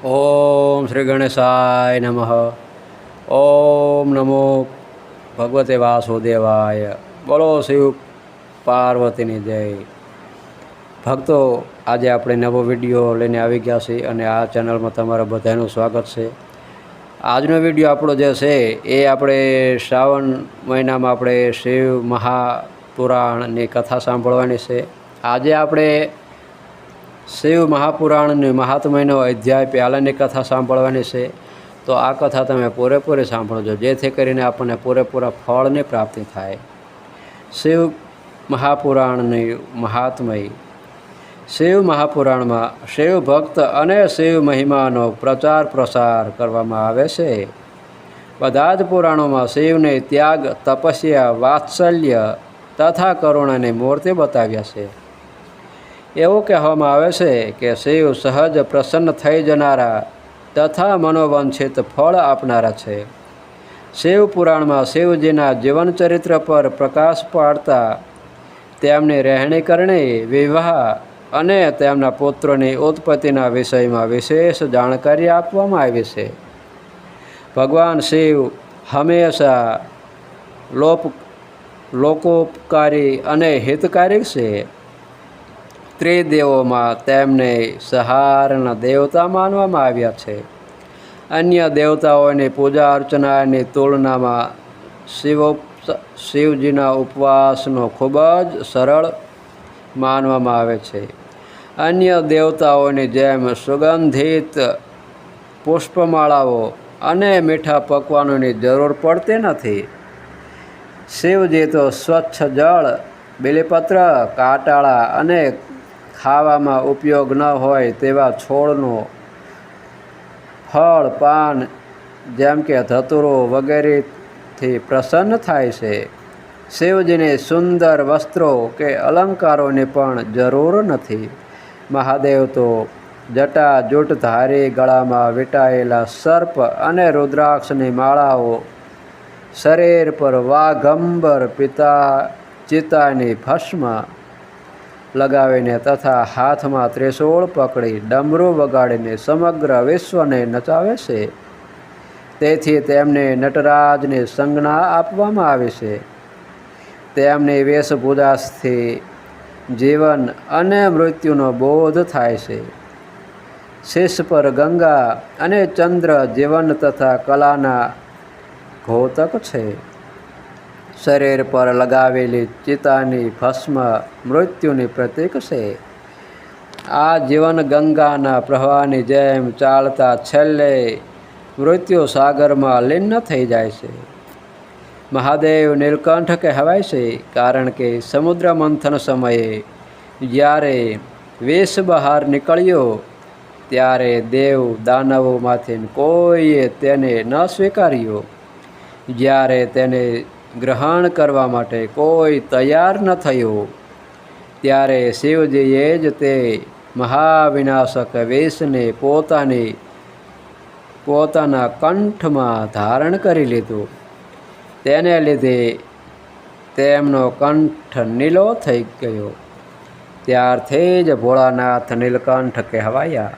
ઓમ શ્રી ગણેશાય નમઃ. ઓમ નમો ભગવતે વાસુદેવાય. બોલો શિવ પાર્વતીની જય. ભક્તો, આજે આપણે નવો વિડીયો લઈને આવી ગયા છીએ અને આ ચેનલમાં તમારા બધાનું સ્વાગત છે. આજનો વિડીયો આપણો જે છે એ આપણે શ્રાવણ મહિનામાં આપણે શિવ મહાપુરાણની કથા સાંભળવાની છે. આજે આપણે શિવ મહાપુરાણની મહાત્મ્યનો અધ્યાય પહેલાંની કથા સાંભળવાની છે. તો આ કથા તમે પૂરેપૂરી સાંભળજો, જેથી કરીને આપણને પૂરેપૂરા ફળની પ્રાપ્તિ થાય. શિવ મહાપુરાણની મહાત્મય. શિવ મહાપુરાણમાં શિવ ભક્ત અને શિવ મહિમાનો પ્રચાર પ્રસાર કરવામાં આવે છે. બધા જ પુરાણોમાં શિવને ત્યાગ, તપસ્યા, વાત્સલ્ય તથા કરુણાની મૂર્તિ બતાવ્યા છે. એવું કહેવામાં આવે છે કે શિવ સહજ પ્રસન્ન થઈ જનારા તથા મનોવાંછિત ફળ આપનારા છે. શિવ પુરાણમાં શિવજીના જીવનચરિત્ર પર પ્રકાશ પાડતા તેમની રહેણી કરણી, વિવાહ અને તેમના પુત્રોની ઉત્પત્તિના વિષયમાં વિશેષ જાણકારી આપવામાં આવી છે. ભગવાન શિવ હંમેશા લોકોપકારી અને હિતકારી છે. ત્રિદેવોમાં તેમને સહારના દેવતા માનવામાં આવ્યા છે. અન્ય દેવતાઓની પૂજા અર્ચનાની તુલનામાં શિવજીના ઉપવાસનો ખૂબ જ સરળ માનવામાં આવે છે. અન્ય દેવતાઓની જેમ સુગંધિત પુષ્પમાળાઓ અને મીઠા પકવાનોની જરૂર પડતી નથી. શિવજી તો સ્વચ્છ જળ, બીલીપત્ર, કાંટાળા અને ખાવામાં ઉપયોગ ન હોય તેવા છોડનો ફળ, પાન જેમ કે ધતુરો વગેરેથી પ્રસન્ન થાય છે. શિવજીને સુંદર વસ્ત્રો કે અલંકારોની પણ જરૂર નથી. મહાદેવ તો જટા જૂટધારી, ગળામાં વીંટાયેલા સર્પ અને રુદ્રાક્ષની માળાઓ, શરીર પર વાઘંબર ચિતાની ભસ્મ લગાવીને તથા હાથમાં ત્રિશૂળ પકડી ડમરું વગાડીને સમગ્ર વિશ્વને નચાવે છે. તેથી તેમને નટરાજની સંજ્ઞા આપવામાં આવી છે. તેમની વેશભૂષાથી જીવન અને મૃત્યુનો બોધ થાય છે. શીશ પર ગંગા અને ચંદ્ર જીવન તથા કલાના ઘોતક છે. શરીર પર લગાવેલી ચિતાની ભસ્મ મૃત્યુની પ્રતીક છે. આ જીવન ગંગાના પ્રવાહની જેમ ચાલતા છેલ્લે મૃત્યુ સાગરમાં લીન થઈ જાય છે. મહાદેવ નીલકંઠ કહેવાય છે, કારણ કે સમુદ્ર મંથન સમયે જ્યારે વિષ બહાર નીકળ્યો ત્યારે દેવ દાનવોમાંથી કોઈએ તેને ન સ્વીકાર્યો. જ્યારે તેને ગ્રહણ કરવા માટે કોઈ તૈયાર ન થયું ત્યારે શિવજીએ જ તે મહાવિનાશક વિષને પોતાના કંઠમાં ધારણ કરી લીધું. તેને લીધે તેમનો કંઠ નીલો થઈ ગયો. ત્યારથી જ ભોળાનાથ નીલકંઠ કહેવાયા.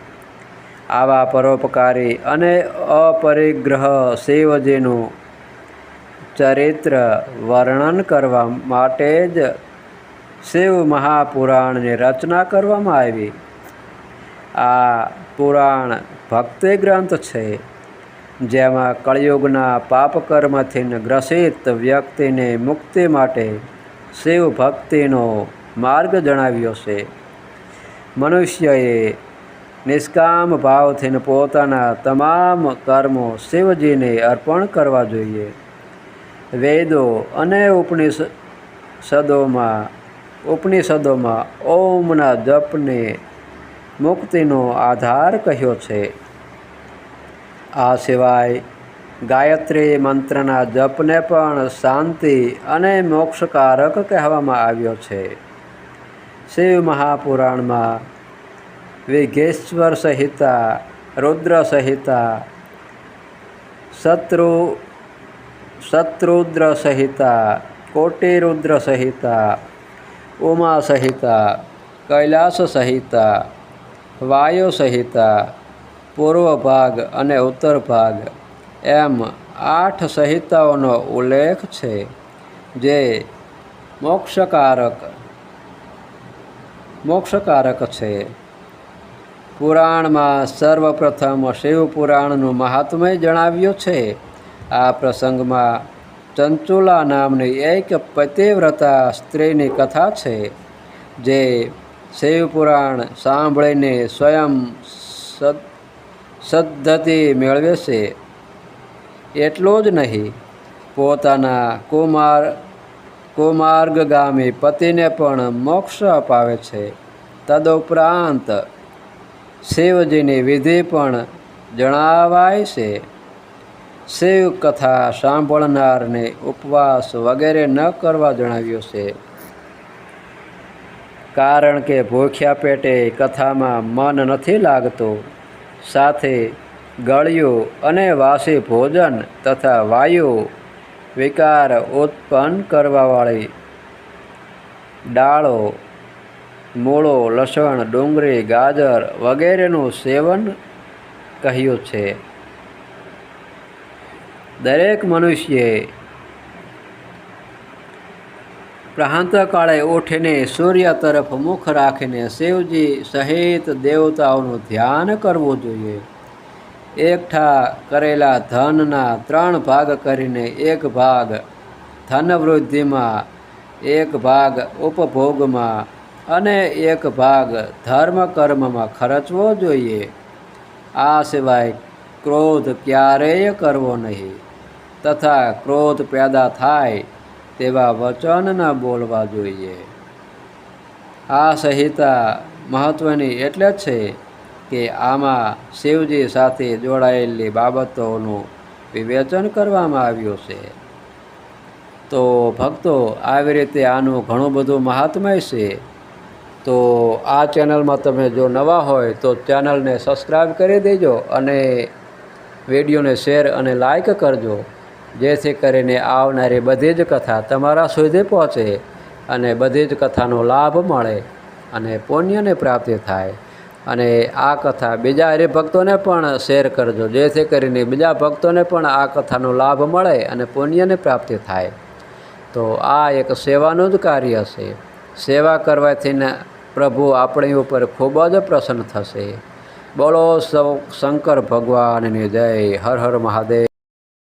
આવા પરોપકારી અને અપરિગ્રહ શિવજીનું ચરિત્ર વર્ણન કરવા માટે જ શિવ મહાપુરાણની રચના કરવામાં આવી. આ પુરાણ ભક્તિ ગ્રંથ છે, જેમાં કળિયુગના પાપકર્મથી ગ્રસિત વ્યક્તિને મુક્તિ માટે શિવ ભક્તિનો માર્ગ જણાવ્યો છે. મનુષ્યએ નિષ્કામ ભાવથી પોતાના તમામ કર્મો શિવજીને અર્પણ કરવા જોઈએ. વેદો અને ઉપનિષદોમાં ઓમના જપને મુક્તિનો આધાર કહ્યો છે. આ સિવાય ગાયત્રી મંત્રના જપને પણ શાંતિ અને મોક્ષકારક કહેવામાં આવ્યો છે. શિવ મહાપુરાણમાં વિઘેશ્વર સંહિતા, રુદ્ર સંહિતા, શત્રુદ્ર સંહિતા, કોટિરુદ્ર સંહિતા, ઉમા સંહિતા, કૈલાસ સંહિતા, વાયુ સંહિતા, પૂર્વ ભાગ અને ઉત્તર ભાગ એમ 8 સંહિતાઓનો ઉલ્લેખ છે, જે મોક્ષકારક છે. પુરાણમાં સર્વપ્રથમ શિવપુરાણનું મહાત્મ્ય જણાવ્યું છે. આ પ્રસંગમાં ચંચુલા નામની એક પતિવ્રતા સ્ત્રીની કથા છે, જે શિવપુરાણ સાંભળીને સ્વયં સદ્ગતિ મેળવે છે. એટલું જ નહીં, પોતાના કુમાર્ગગામી પતિને પણ મોક્ષ અપાવે છે. તદુપરાંત શિવજીની વિધિ પણ જણાવાય છે. શિવ કથા સાંભળનારને ઉપવાસ વગેરે ન કરવા જણાવ્યું છે, કારણ કે ભૂખ્યા પેટે કથામાં મન નથી લાગતું. સાથે ગળ્યું અને વાસી ભોજન તથા વાયુ વિકાર ઉત્પન્ન કરવાવાળી ડાળો, મૂળો, લસણ, ડુંગળી, ગાજર વગેરેનું સેવન કહ્યું છે. દરેક મનુષ્યે પ્રાતઃકાળે ઉઠીને સૂર્ય તરફ મુખ રાખીને શિવજી સહિત દેવતાઓનું ધ્યાન કરવું જોઈએ. એકઠા કરેલા ધનના 3 ભાગ કરીને 1 ભાગ ધનવૃદ્ધિમાં, 1 ભાગ ઉપભોગમાં અને 1 ભાગ ધર્મ કર્મમાં ખર્ચવો જોઈએ. આ સિવાય ક્રોધ ક્યારેય કરવો નહીં તથા ક્રોધ પેદા થાય તેવા વચન ન બોલવા જોઈએ. આ સંહિતા મહત્વની એટલે છે કે આમાં શિવજી સાથે જોડાયેલી બાબતોનું વિવેચન કરવામાં આવ્યું છે. તો ભક્તો, આવી રીતે આનું ઘણું બધું મહાત્મ્ય છે. તો આ ચેનલમાં તમે જો નવા હોય તો ચેનલને સબસ્ક્રાઈબ કરી દેજો અને વિડીયોને શેર અને લાઈક કરજો, જેથી કરીને આવનારી બધી જ કથા તમારા સુધી પહોંચે અને બધી જ કથાનો લાભ મળે અને પુણ્યની પ્રાપ્તિ થાય. અને આ કથા બીજા હરિભક્તોને પણ શેર કરજો, જેથી કરીને બીજા ભક્તોને પણ આ કથાનો લાભ મળે અને પુણ્યની પ્રાપ્તિ થાય. તો આ એક સેવાનું જ કાર્ય છે. સેવા કરવાથી પ્રભુ આપણી ઉપર ખૂબ જ પ્રસન્ન થશે. બોલો શંકર ભગવાનની જય. હર હર મહાદેવ.